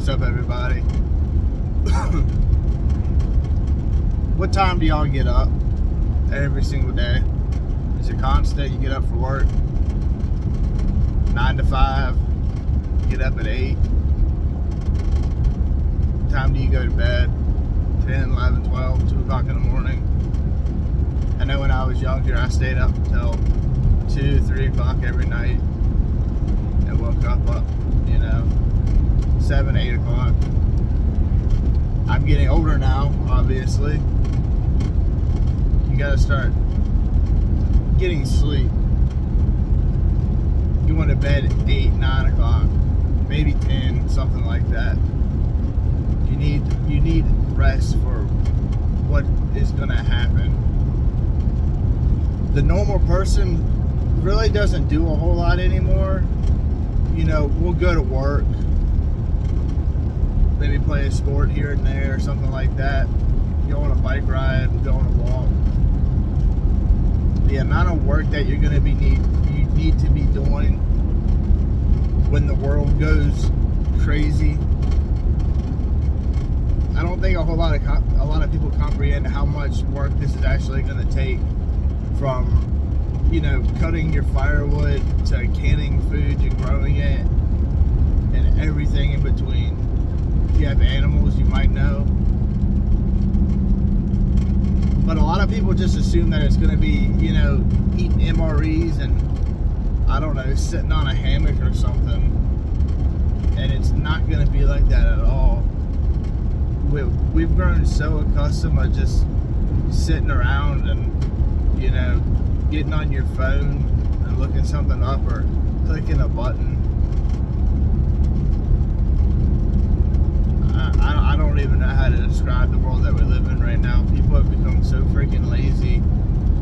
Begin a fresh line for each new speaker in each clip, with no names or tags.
What's up, everybody? What time do y'all get up every single day? Is it constant? You get up for work 9 to 5, get up at 8. What time do you go to bed? 10, 11, 12, 2 o'clock in the morning. I know when I was younger, I stayed up until 2, 3 o'clock every night and woke up, 7, 8 o'clock. I'm getting older now, obviously. You gotta start getting sleep. Going to bed at 8, 9 o'clock, maybe 10, something like that. You need rest for what is gonna happen. The normal person really doesn't do a whole lot anymore. We'll go to work, maybe play a sport here and there or something like that. Go on a bike ride, go on a walk. The amount of work that you're gonna you need to be doing when the world goes crazy. I don't think a lot of people comprehend how much work this is actually gonna take, from cutting your firewood to canning food to growing it and everything in between. If you have animals, you might know. But a lot of people just assume that it's going to be, eating MREs and, I don't know, sitting on a hammock or something. And it's not going to be like that at all. We've grown so accustomed to just sitting around and, getting on your phone and looking something up or clicking a button. I don't even know how to describe the world that we live in right now. People have become so freaking lazy,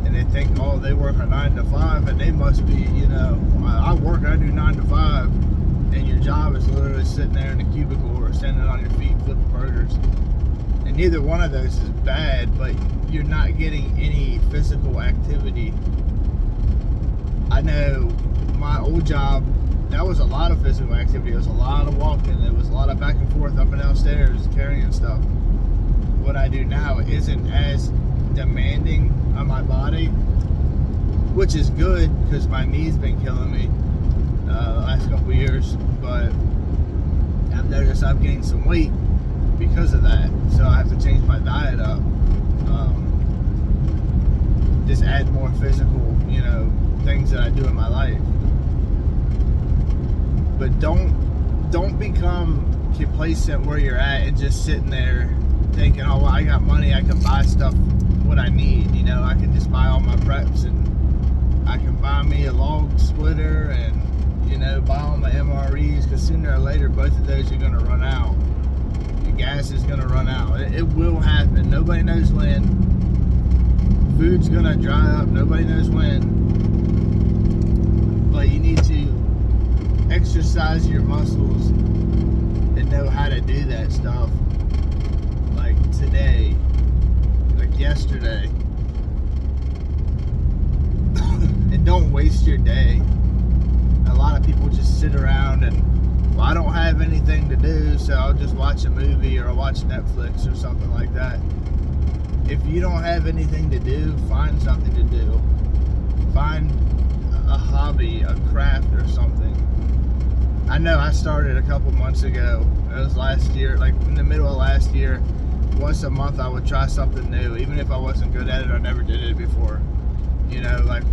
and they think, they work a 9 to 5, and they must be, I do 9 to 5, and your job is literally sitting there in a cubicle or standing on your feet flipping burgers. And neither one of those is bad, but you're not getting any physical activity. I know my old job, that was a lot of physical activity. It was a lot of walking. It was a lot of back and forth, up and down stairs, carrying stuff. What I do now isn't as demanding on my body, which is good because my knee's been killing me the last couple years. But I've noticed I've gained some weight because of that. So I have to change my diet up. Just add more physical, things that I do in my life. But don't become complacent where you're at and just sitting there thinking, I got money, I can buy stuff what I need. I can just buy all my preps, and I can buy me a log splitter and buy all my MREs, because sooner or later both of those are going to run out. Your gas is going to run out. It will happen. Nobody knows when. Food's going to dry up. Nobody knows when. But you need to exercise your muscles and know how to do that stuff. Like today, like yesterday. And don't waste your day. A lot of people just sit around and, I don't have anything to do, so I'll just watch a movie or I'll watch Netflix or something like that. If you don't have anything to do, find something to do. Find a hobby, a craft or something. I know I started a couple months ago. It was last year, like in the middle of last year. Once a month I would try something new. Even if I wasn't good at it, I never did it before. Like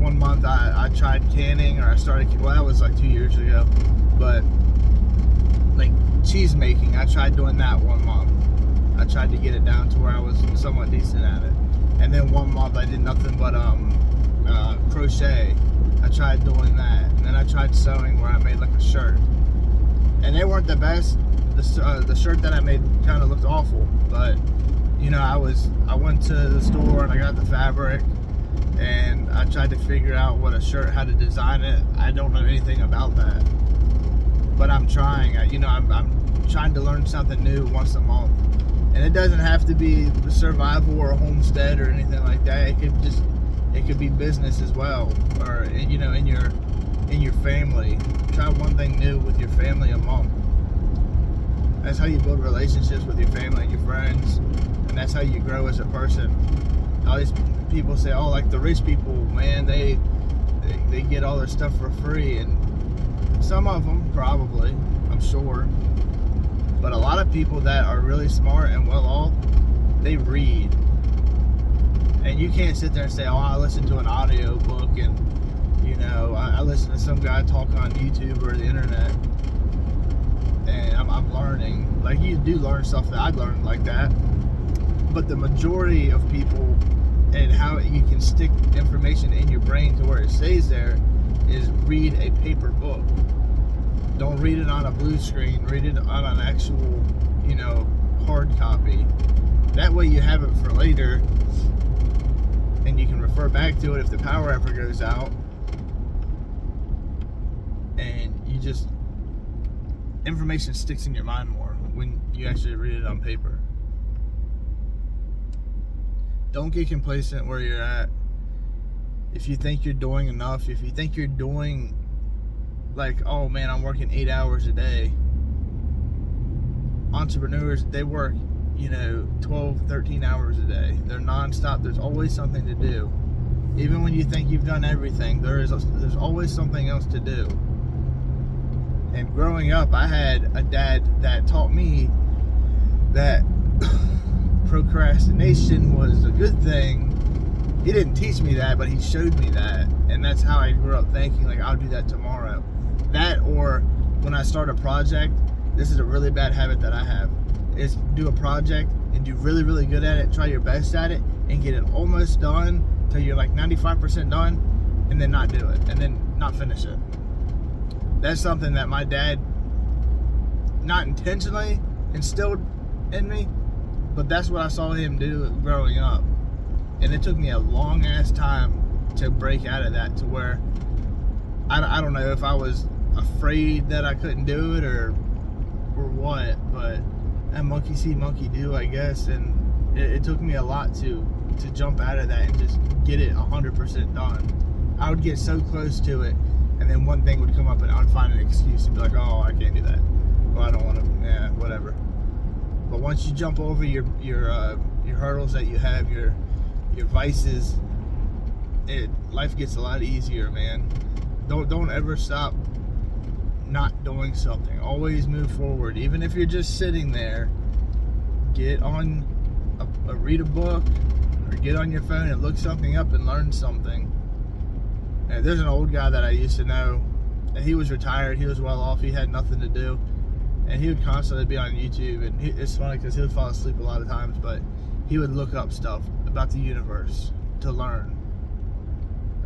one month I tried canning, or I started, that was like 2 years ago. But like cheese making, I tried doing that 1 month. I tried to get it down to where I was somewhat decent at it. And then 1 month I did nothing but crochet. I tried doing that. And then I tried sewing, where I made like a shirt. And they weren't the best. The shirt that I made kind of looked awful. But I went to the store and I got the fabric, and I tried to figure out what a shirt, how to design it. I don't know anything about that, but I'm trying. I'm trying to learn something new once a month. And it doesn't have to be survival or a homestead or anything like that. It could be business as well, or in your family. Try one thing new with your family a month. That's how you build relationships with your family and your friends, and that's how you grow as a person. All these people say, oh, like the rich people, man, they get all their stuff for free, and some of them probably, I'm sure, but a lot of people that are really smart and well off, they read. And you can't sit there and say, oh, I listen to an audio book, and I listen to some guy talk on YouTube or the internet, and I'm learning. Like, you do learn stuff that I learned like that, but the majority of people and how you can stick information in your brain to where it stays there is read a paper book. Don't read it on a blue screen. Read it on an actual, hard copy. That way you have it for later, and you can refer back to it if the power ever goes out. And information sticks in your mind more when you actually read it on paper. Don't get complacent where you're at. If you think you're doing enough, if you think you're doing like, oh man, I'm working 8 hours a day. Entrepreneurs, they work, 12, 13 hours a day. They're nonstop. There's always something to do. Even when you think you've done everything, there's always something else to do. And growing up, I had a dad that taught me that procrastination was a good thing. He didn't teach me that, but he showed me that. And that's how I grew up thinking, like, I'll do that tomorrow. That, or when I start a project, this is a really bad habit that I have, is do a project and do really, really good at it, try your best at it, and get it almost done till you're like 95% done, and then not do it, and then not finish it. That's something that my dad, not intentionally, instilled in me, but that's what I saw him do growing up. And it took me a long ass time to break out of that, to where I don't know if I was afraid that I couldn't do it or what, but a monkey see, monkey do, I guess. And it took me a lot to jump out of that and just get it 100% done. I would get so close to it, and then one thing would come up and I would find an excuse and be like, oh, I can't do that. Well, I don't want to, whatever. But once you jump over your hurdles that you have, your vices, life gets a lot easier, man. Don't ever stop not doing something. Always move forward. Even if you're just sitting there, get on read a book, or get on your phone and look something up and learn something. And there's an old guy that I used to know, and he was retired, he was well off, he had nothing to do, and he would constantly be on YouTube. And it's funny because he would fall asleep a lot of times, but he would look up stuff about the universe to learn,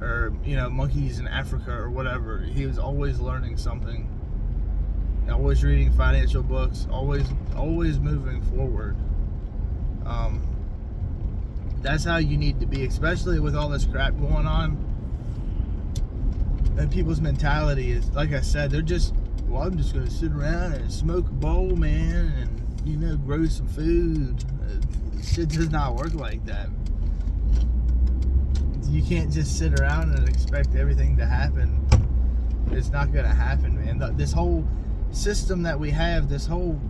or monkeys in Africa or whatever. He was always learning something, always reading financial books, always moving forward. That's how you need to be, especially with all this crap going on. And people's mentality is, like I said, they're just, well, I'm just going to sit around and smoke a bowl, man, and grow some food. Shit does not work like that. You can't just sit around and expect everything to happen. It's not going to happen, man. This whole system that we have, this whole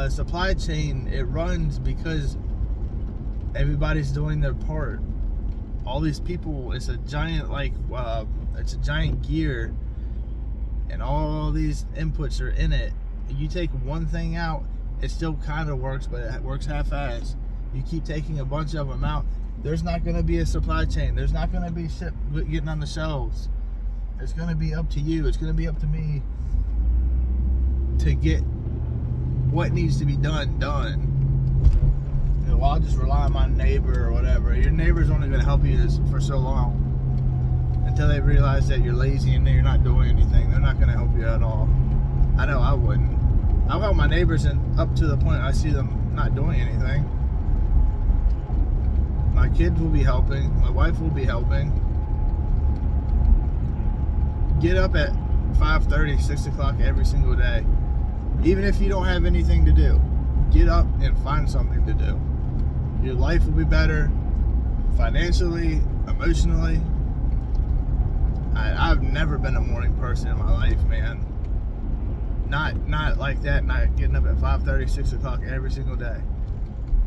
supply chain, it runs because everybody's doing their part. All these people, it's a giant it's a giant gear, and all these inputs are in it. You take one thing out, it still kind of works, but it works half-assed. You keep taking a bunch of them out, there's not going to be a supply chain. There's not going to be shit getting on the shelves. It's going to be up to you. It's going to be up to me to get what needs to be done. I'll just rely on my neighbor or whatever. Your neighbor's only going to help you for so long, until they realize that you're lazy and you're not doing anything. They're not going to help you at all. I know I wouldn't. I'll help my neighbors up to the point I see them not doing anything. My kids will be helping. My wife will be helping. Get up at 5:30, 6 o'clock every single day. Even if you don't have anything to do, get up and find something to do. Your life will be better, financially, emotionally. I've never been a morning person in my life, man. Not like that, not getting up at 5:30, 6 o'clock every single day.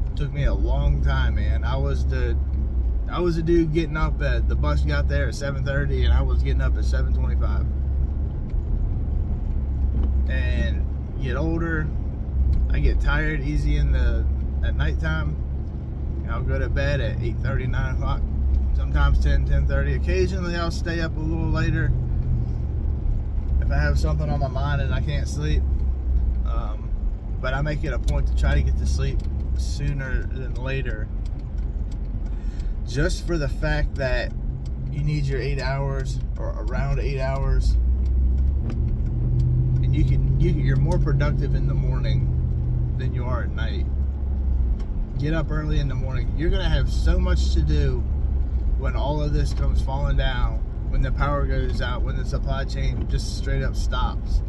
It took me a long time, man. I was the dude getting up at, the bus got there at 7:30 and I was getting up at 7:25. And get older, I get tired easy at nighttime. I'll go to bed at 8:30, 9 o'clock, sometimes 10, 10:30. Occasionally I'll stay up a little later if I have something on my mind and I can't sleep. But I make it a point to try to get to sleep sooner than later, just for the fact that you need your 8 hours or around 8 hours, and you're more productive in the morning than you are at night. Get up early in the morning. You're gonna have so much to do when all of this comes falling down, when the power goes out, when the supply chain just straight up stops.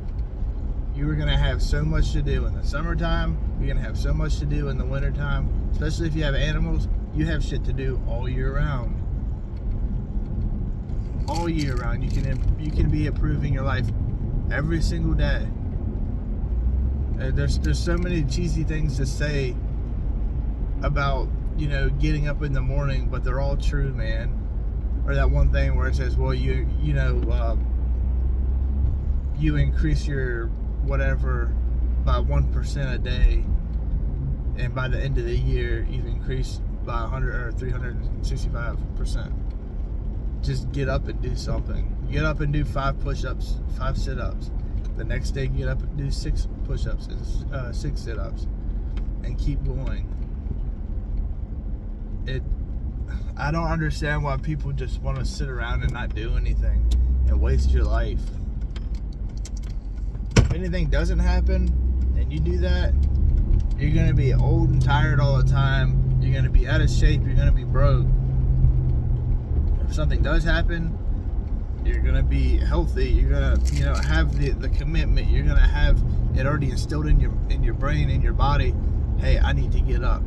You're gonna have so much to do in the summertime. You're gonna have so much to do in the wintertime, especially if you have animals. You have shit to do all year round. All year round, you can be improving your life every single day. There's so many cheesy things to say about, getting up in the morning, but they're all true, man. Or that one thing where it says, well, you increase your whatever by 1% a day, and by the end of the year you've increased by 100 or 365%. Just get up and do something. Get up and do 5 push-ups, 5 sit-ups. The next day get up and do 6 push-ups and 6 sit-ups, and keep going. I don't understand why people just want to sit around and not do anything and waste your life. If anything doesn't happen and you do that, you're going to be old and tired all the time. You're going to be out of shape. You're going to be broke. If something does happen, you're going to be healthy. You're going to, have the commitment. You're going to have it already instilled in your brain, in your body. Hey, I need to get up.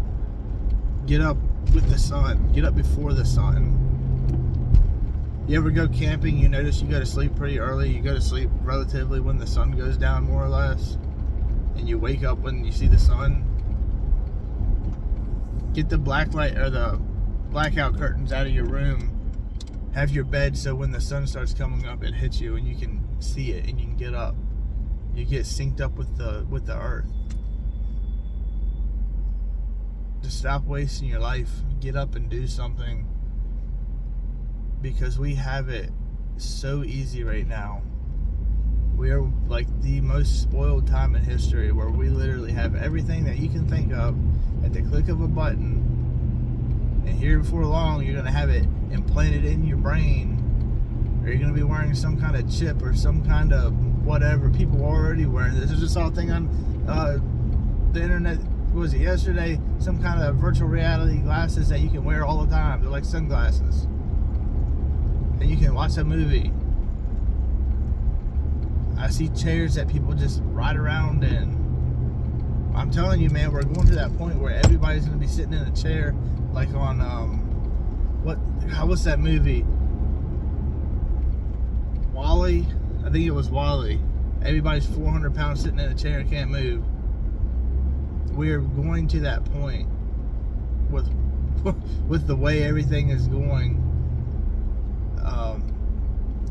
Get up with the sun. Get up before the sun. You ever go camping, you notice you go to sleep pretty early. You go to sleep relatively when the sun goes down, more or less. And you wake up when you see the sun. Get the black light or the blackout curtains out of your room. Have your bed so when the sun starts coming up, it hits you and you can see it and you can get up. You get synced up with the earth. Just stop wasting your life. Get up and do something. Because we have it so easy right now. We are like the most spoiled time in history, where we literally have everything that you can think of at the click of a button. And here before long, you're going to have it implanted in your brain. Or you're going to be wearing some kind of chip or some kind of whatever. People are already wearing this. There's just all thing on the internet. What was it, yesterday? Some kind of virtual reality glasses that you can wear all the time. They're like sunglasses. And you can watch a movie. I see chairs that people just ride around in. I'm telling you, man, we're going to that point where everybody's going to be sitting in a chair, like on what's that movie? Wall-E? I think it was Wall-E. Everybody's 400 pounds sitting in a chair and can't move. We're going to that point with the way everything is going.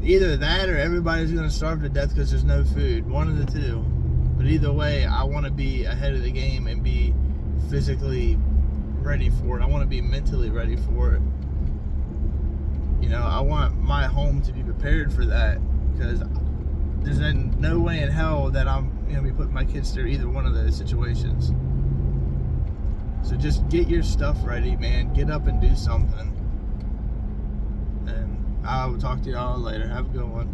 Either that or everybody's going to starve to death because there's no food. One of the two. But either way, I want to be ahead of the game and be physically ready for it. I want to be mentally ready for it. I want my home to be prepared for that, because there's no way in hell that I'm going to be putting my kids through either one of those situations. So just get your stuff ready, man. Get up and do something. And I will talk to y'all later. Have a good one.